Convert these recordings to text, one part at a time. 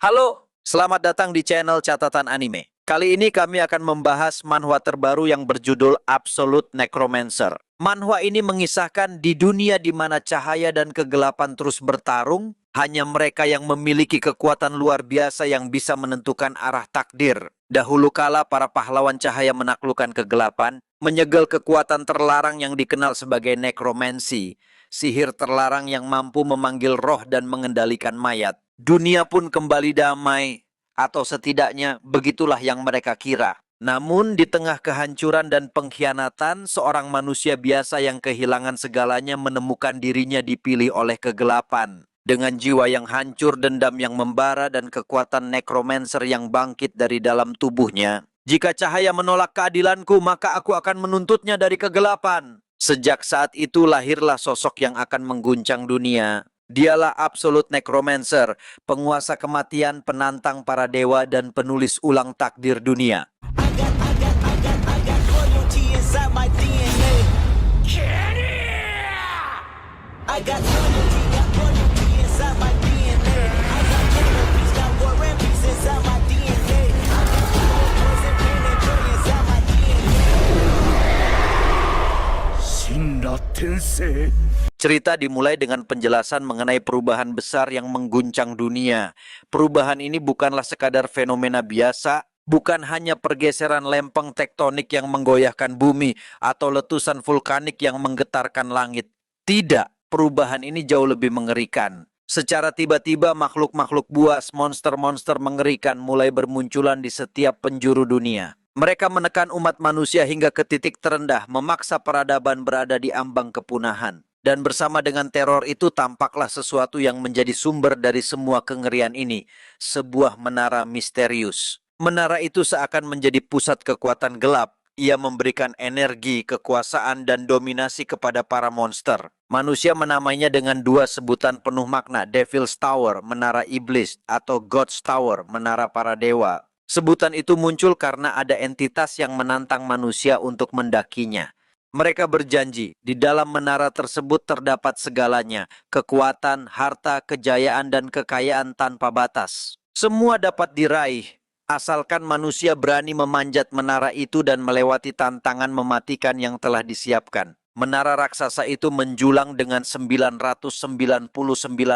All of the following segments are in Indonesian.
Halo, selamat datang di channel Catatan Anime. Kali ini kami akan membahas manhwa terbaru yang berjudul Absolute Necromancer. Manhwa ini mengisahkan di dunia di mana cahaya dan kegelapan terus bertarung, hanya mereka yang memiliki kekuatan luar biasa yang bisa menentukan arah takdir. Dahulu kala para pahlawan cahaya menaklukkan kegelapan, menyegel kekuatan terlarang yang dikenal sebagai nekromansi, sihir terlarang yang mampu memanggil roh dan mengendalikan mayat. Dunia pun kembali damai, atau setidaknya begitulah yang mereka kira. Namun di tengah kehancuran dan pengkhianatan, seorang manusia biasa yang kehilangan segalanya menemukan dirinya dipilih oleh kegelapan. Dengan jiwa yang hancur, dendam yang membara, dan kekuatan necromancer yang bangkit dari dalam tubuhnya. Jika cahaya menolak keadilanku, maka aku akan menuntutnya dari kegelapan. Sejak saat itu lahirlah sosok yang akan mengguncang dunia. Dialah Absolute Necromancer, penguasa kematian, penantang para dewa, dan penulis ulang takdir dunia. Cerita dimulai dengan penjelasan mengenai perubahan besar yang mengguncang dunia. Perubahan ini bukanlah sekadar fenomena biasa, bukan hanya pergeseran lempeng tektonik yang menggoyahkan bumi atau letusan vulkanik yang menggetarkan langit. Tidak, perubahan ini jauh lebih mengerikan. Secara tiba-tiba makhluk-makhluk buas, monster-monster mengerikan mulai bermunculan di setiap penjuru dunia. Mereka menekan umat manusia hingga ke titik terendah, memaksa peradaban berada di ambang kepunahan. Dan bersama dengan teror itu tampaklah sesuatu yang menjadi sumber dari semua kengerian ini. Sebuah menara misterius. Menara itu seakan menjadi pusat kekuatan gelap. Ia memberikan energi, kekuasaan, dan dominasi kepada para monster. Manusia menamainya dengan dua sebutan penuh makna, Devil's Tower, menara iblis, atau God's Tower, menara para dewa. Sebutan itu muncul karena ada entitas yang menantang manusia untuk mendakinya. Mereka berjanji, di dalam menara tersebut terdapat segalanya, kekuatan, harta, kejayaan, dan kekayaan tanpa batas. Semua dapat diraih, asalkan manusia berani memanjat menara itu dan melewati tantangan mematikan yang telah disiapkan. Menara raksasa itu menjulang dengan 999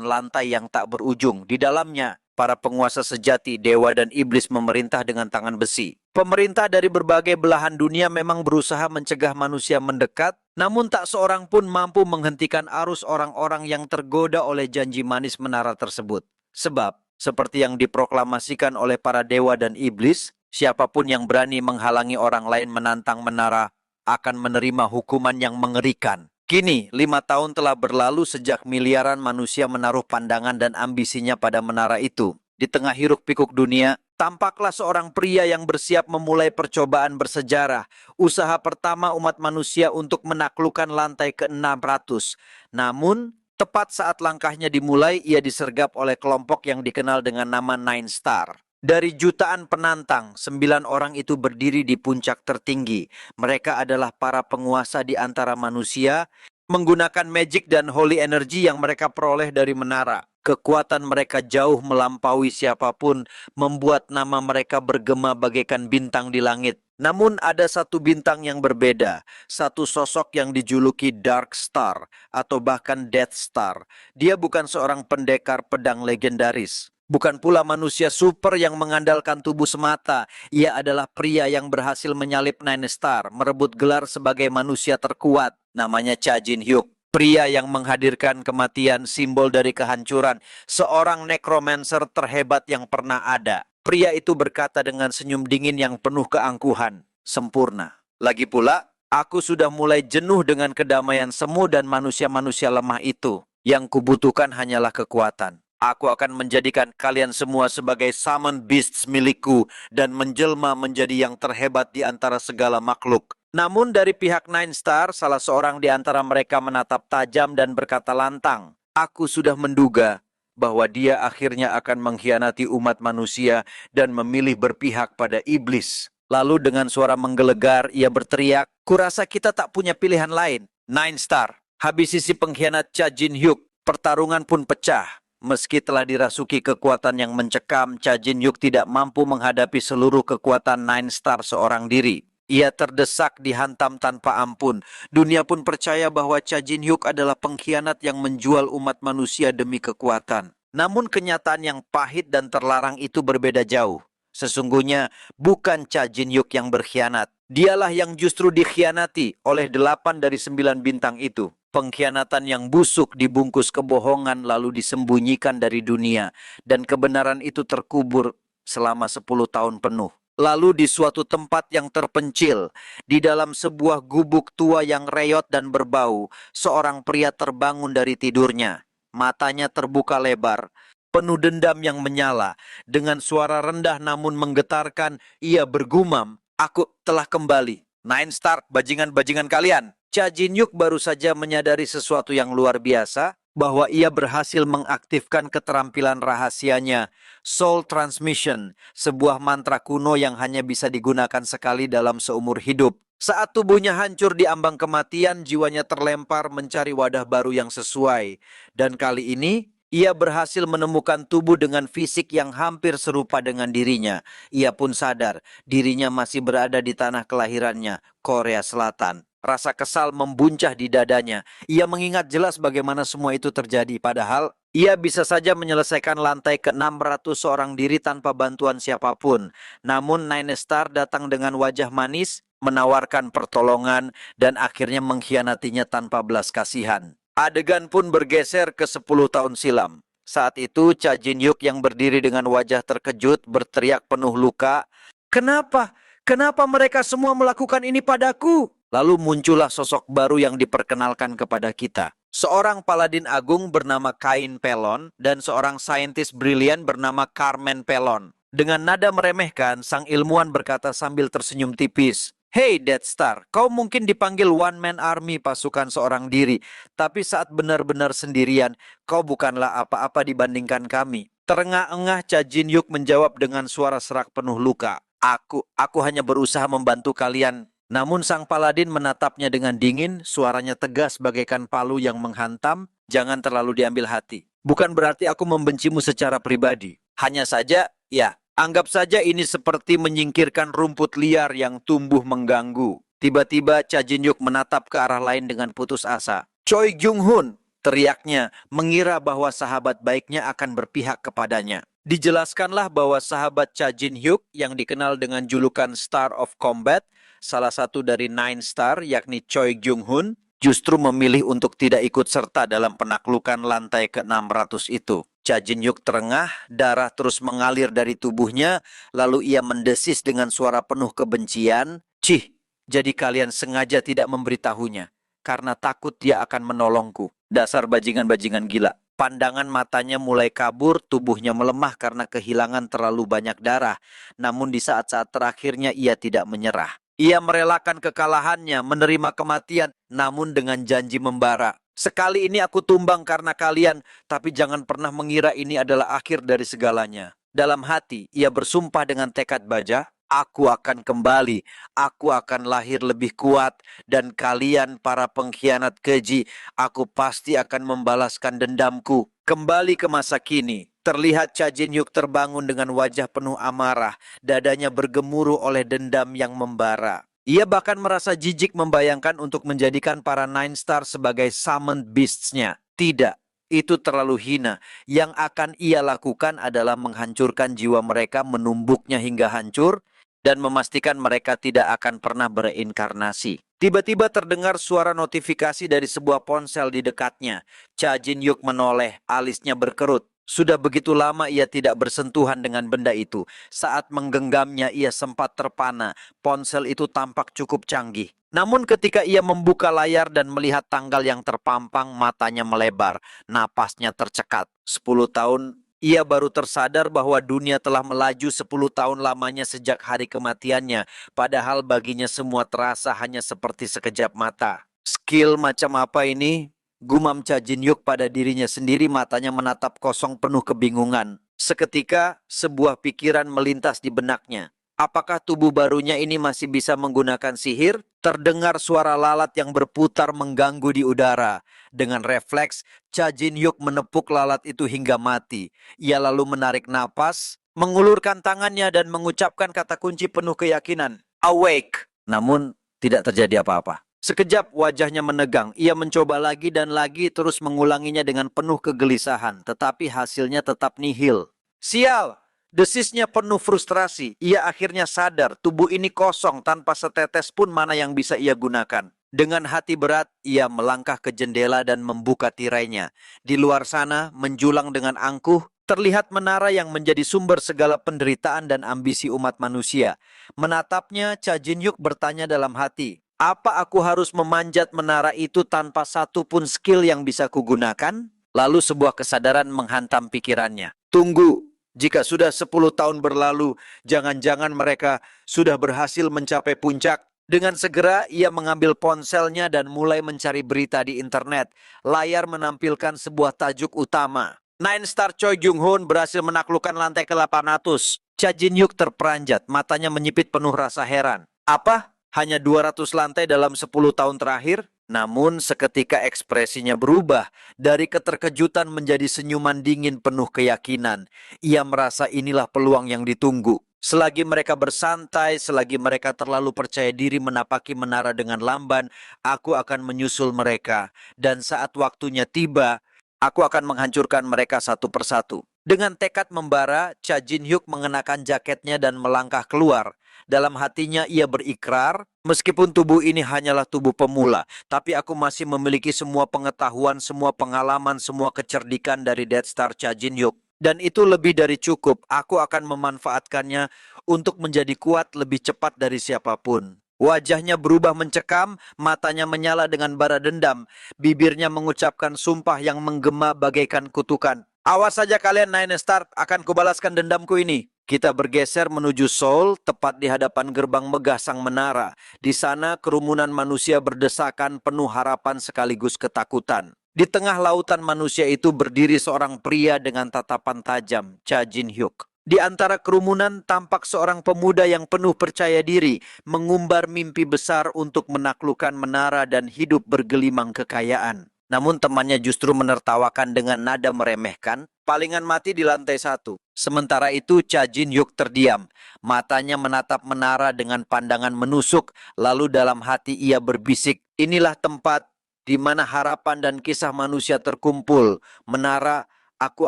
lantai yang tak berujung. Di dalamnya, para penguasa sejati, dewa dan iblis memerintah dengan tangan besi. Pemerintah dari berbagai belahan dunia memang berusaha mencegah manusia mendekat, namun tak seorang pun mampu menghentikan arus orang-orang yang tergoda oleh janji manis menara tersebut. Sebab, seperti yang diproklamasikan oleh para dewa dan iblis, siapapun yang berani menghalangi orang lain menantang menara akan menerima hukuman yang mengerikan. Kini, 5 tahun telah berlalu sejak miliaran manusia menaruh pandangan dan ambisinya pada menara itu. Di tengah hiruk-pikuk dunia, tampaklah seorang pria yang bersiap memulai percobaan bersejarah. Usaha pertama umat manusia untuk menaklukkan lantai ke-600. Namun, tepat saat langkahnya dimulai, ia disergap oleh kelompok yang dikenal dengan nama Nine Star. Dari jutaan penantang, 9 orang itu berdiri di puncak tertinggi. Mereka adalah para penguasa di antara manusia, menggunakan magic dan holy energy yang mereka peroleh dari menara. Kekuatan mereka jauh melampaui siapapun, membuat nama mereka bergema bagaikan bintang di langit. Namun ada satu bintang yang berbeda, satu sosok yang dijuluki Dark Star atau bahkan Death Star. Dia bukan seorang pendekar pedang legendaris. Bukan pula manusia super yang mengandalkan tubuh semata. Ia adalah pria yang berhasil menyalip Nine Star, merebut gelar sebagai manusia terkuat. Namanya Cha Jin Hyuk. Pria yang menghadirkan kematian, simbol dari kehancuran. Seorang necromancer terhebat yang pernah ada. Pria itu berkata dengan senyum dingin yang penuh keangkuhan. Sempurna. Lagi pula, aku sudah mulai jenuh dengan kedamaian semu dan manusia-manusia lemah itu. Yang kubutuhkan hanyalah kekuatan. Aku akan menjadikan kalian semua sebagai summon beasts milikku dan menjelma menjadi yang terhebat di antara segala makhluk. Namun dari pihak Nine Star, salah seorang di antara mereka menatap tajam dan berkata lantang, "Aku sudah menduga bahwa dia akhirnya akan mengkhianati umat manusia dan memilih berpihak pada iblis." Lalu dengan suara menggelegar, ia berteriak, "Kurasa kita tak punya pilihan lain. Nine Star, habisi si pengkhianat Cha Jin Hyuk." Pertarungan pun pecah. Meski telah dirasuki kekuatan yang mencekam, Cha Jin-hyuk tidak mampu menghadapi seluruh kekuatan Nine Star seorang diri. Ia terdesak dihantam tanpa ampun. Dunia pun percaya bahwa Cha Jin-hyuk adalah pengkhianat yang menjual umat manusia demi kekuatan. Namun kenyataan yang pahit dan terlarang itu berbeda jauh. Sesungguhnya bukan Cha Jin-hyuk yang berkhianat. Dialah yang justru dikhianati oleh 8 dari 9 bintang itu. Pengkhianatan yang busuk dibungkus kebohongan lalu disembunyikan dari dunia. Dan kebenaran itu terkubur selama 10 tahun penuh. Lalu di suatu tempat yang terpencil, di dalam sebuah gubuk tua yang reyot dan berbau, seorang pria terbangun dari tidurnya. Matanya terbuka lebar, penuh dendam yang menyala. Dengan suara rendah namun menggetarkan, ia bergumam, "Aku telah kembali. Nine Star, bajingan-bajingan kalian." Cha Jin-hyuk baru saja menyadari sesuatu yang luar biasa, bahwa ia berhasil mengaktifkan keterampilan rahasianya, Soul Transmission, sebuah mantra kuno yang hanya bisa digunakan sekali dalam seumur hidup. Saat tubuhnya hancur di ambang kematian, jiwanya terlempar mencari wadah baru yang sesuai. Dan kali ini, ia berhasil menemukan tubuh dengan fisik yang hampir serupa dengan dirinya. Ia pun sadar, dirinya masih berada di tanah kelahirannya, Korea Selatan. Rasa kesal membuncah di dadanya. Ia mengingat jelas bagaimana semua itu terjadi. Padahal ia bisa saja menyelesaikan lantai ke-600 seorang diri tanpa bantuan siapapun. Namun Nine Star datang dengan wajah manis, menawarkan pertolongan, dan akhirnya mengkhianatinya tanpa belas kasihan. Adegan pun bergeser ke 10 tahun silam. Saat itu Cha Jin-hyuk yang berdiri dengan wajah terkejut berteriak penuh luka, "Kenapa? Kenapa mereka semua melakukan ini padaku?" Lalu muncullah sosok baru yang diperkenalkan kepada kita. Seorang paladin agung bernama Kain Pelon dan seorang saintis brilian bernama Carmen Pelon. Dengan nada meremehkan, sang ilmuwan berkata sambil tersenyum tipis, "Hey Death Star, kau mungkin dipanggil one man army, pasukan seorang diri. Tapi saat benar-benar sendirian, kau bukanlah apa-apa dibandingkan kami." Terengah-engah Cha Jin-hyuk menjawab dengan suara serak penuh luka, Aku hanya berusaha membantu kalian." Namun sang paladin menatapnya dengan dingin, suaranya tegas bagaikan palu yang menghantam, "Jangan terlalu diambil hati. Bukan berarti aku membencimu secara pribadi. Hanya saja, ya, anggap saja ini seperti menyingkirkan rumput liar yang tumbuh mengganggu." Tiba-tiba Cha Jin-hyuk menatap ke arah lain dengan putus asa. "Choi Gyung-hun!" teriaknya, mengira bahwa sahabat baiknya akan berpihak kepadanya. Dijelaskanlah bahwa sahabat Cha Jin-hyuk yang dikenal dengan julukan Star of Combat, salah satu dari Nine Star yakni Choi Gyung-hun, justru memilih untuk tidak ikut serta dalam penaklukan lantai ke-600 itu. Cha Jin-hyuk terengah, darah terus mengalir dari tubuhnya, lalu ia mendesis dengan suara penuh kebencian, "Cih, jadi kalian sengaja tidak memberitahunya, karena takut dia akan menolongku. Dasar bajingan-bajingan gila." Pandangan matanya mulai kabur, tubuhnya melemah karena kehilangan terlalu banyak darah. Namun di saat-saat terakhirnya ia tidak menyerah. Ia merelakan kekalahannya, menerima kematian, namun dengan janji membara. "Sekali ini aku tumbang karena kalian, tapi jangan pernah mengira ini adalah akhir dari segalanya." Dalam hati, ia bersumpah dengan tekad baja, "Aku akan kembali, aku akan lahir lebih kuat, dan kalian para pengkhianat keji, aku pasti akan membalaskan dendamku." Kembali ke masa kini, terlihat Cha Jin-hyuk terbangun dengan wajah penuh amarah, dadanya bergemuruh oleh dendam yang membara. Ia bahkan merasa jijik membayangkan untuk menjadikan para Nine Star sebagai summoned beasts-nya. Tidak, itu terlalu hina. Yang akan ia lakukan adalah menghancurkan jiwa mereka, menumbuknya hingga hancur, dan memastikan mereka tidak akan pernah bereinkarnasi. Tiba-tiba terdengar suara notifikasi dari sebuah ponsel di dekatnya. Cha Jin-hyuk menoleh, alisnya berkerut. Sudah begitu lama ia tidak bersentuhan dengan benda itu. Saat menggenggamnya ia sempat terpana. Ponsel itu tampak cukup canggih. Namun ketika ia membuka layar dan melihat tanggal yang terpampang, matanya melebar. Napasnya tercekat. 10 tahun ia baru tersadar bahwa dunia telah melaju 10 tahun lamanya sejak hari kematiannya. Padahal baginya semua terasa hanya seperti sekejap mata. "Skill macam apa ini?" gumam Cha Jin-hyuk pada dirinya sendiri, matanya menatap kosong penuh kebingungan. Seketika sebuah pikiran melintas di benaknya. Apakah tubuh barunya ini masih bisa menggunakan sihir? Terdengar suara lalat yang berputar mengganggu di udara. Dengan refleks, Cha Jin-hyuk menepuk lalat itu hingga mati. Ia lalu menarik napas, mengulurkan tangannya dan mengucapkan kata kunci penuh keyakinan, "Awake!" Namun, tidak terjadi apa-apa. Sekejap wajahnya menegang. Ia mencoba lagi dan lagi, terus mengulanginya dengan penuh kegelisahan. Tetapi hasilnya tetap nihil. Sial! Desisnya penuh frustrasi. Ia akhirnya sadar tubuh ini kosong tanpa setetes pun mana yang bisa ia gunakan. Dengan hati berat, ia melangkah ke jendela dan membuka tirainya. Di luar sana, menjulang dengan angkuh, terlihat menara yang menjadi sumber segala penderitaan dan ambisi umat manusia. Menatapnya, Cha Jin-hyuk bertanya dalam hati, apa aku harus memanjat menara itu tanpa satu pun skill yang bisa kugunakan? Lalu sebuah kesadaran menghantam pikirannya. Tunggu! Jika sudah 10 tahun berlalu, jangan-jangan mereka sudah berhasil mencapai puncak. Dengan segera, ia mengambil ponselnya dan mulai mencari berita di internet. Layar menampilkan sebuah tajuk utama. Nine Star Choi Jung-hoon berhasil menaklukkan lantai ke-800. Cha Jin-hyuk terperanjat, matanya menyipit penuh rasa heran. Apa? Hanya 200 lantai dalam 10 tahun terakhir? Namun seketika ekspresinya berubah dari keterkejutan menjadi senyuman dingin penuh keyakinan. Ia merasa inilah peluang yang ditunggu. Selagi mereka bersantai, selagi mereka terlalu percaya diri menapaki menara dengan lamban, aku akan menyusul mereka. Dan saat waktunya tiba, aku akan menghancurkan mereka satu persatu. Dengan tekad membara, Cha Jin-hyuk mengenakan jaketnya dan melangkah keluar. Dalam hatinya ia berikrar, meskipun tubuh ini hanyalah tubuh pemula, tapi aku masih memiliki semua pengetahuan, semua pengalaman, semua kecerdikan dari Death Star Cha Jin-hyuk. Dan itu lebih dari cukup, aku akan memanfaatkannya untuk menjadi kuat lebih cepat dari siapapun. Wajahnya berubah mencekam, matanya menyala dengan bara dendam, bibirnya mengucapkan sumpah yang menggema bagaikan kutukan. Awas saja kalian Nine Star, akan kubalaskan dendamku ini. Kita bergeser menuju Seoul, tepat di hadapan gerbang megah sang menara. Di sana kerumunan manusia berdesakan penuh harapan sekaligus ketakutan. Di tengah lautan manusia itu berdiri seorang pria dengan tatapan tajam, Cha Jin-hyuk. Di antara kerumunan tampak seorang pemuda yang penuh percaya diri, mengumbar mimpi besar untuk menaklukkan menara dan hidup bergelimang kekayaan. Namun temannya justru menertawakan dengan nada meremehkan, palingan mati di lantai 1. Sementara itu Cha Jin-hyuk terdiam, matanya menatap menara dengan pandangan menusuk, lalu dalam hati ia berbisik, inilah tempat di mana harapan dan kisah manusia terkumpul. Menara, aku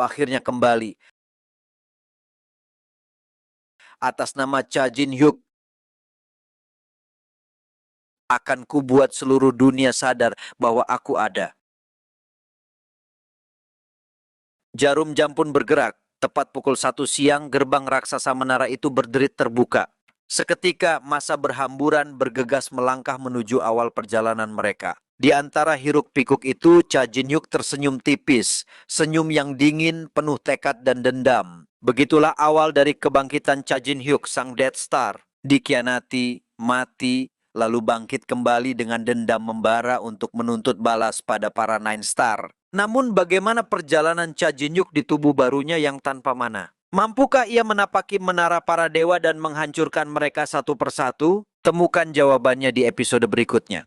akhirnya kembali. Atas nama Cha Jin-hyuk, akan kubuat seluruh dunia sadar bahwa aku ada. Jarum jam pun bergerak. Tepat pukul 1 siang, gerbang raksasa menara itu berderit terbuka. Seketika, massa berhamburan bergegas melangkah menuju awal perjalanan mereka. Di antara hiruk-pikuk itu, Cha Jin-hyuk tersenyum tipis. Senyum yang dingin, penuh tekad dan dendam. Begitulah awal dari kebangkitan Cha Jin-hyuk, sang Death Star. Dikhianati, mati, lalu bangkit kembali dengan dendam membara untuk menuntut balas pada para Nine Star. Namun bagaimana perjalanan Cha Jin-hyuk di tubuh barunya yang tanpa mana? Mampukah ia menapaki menara para dewa dan menghancurkan mereka satu persatu? Temukan jawabannya di episode berikutnya.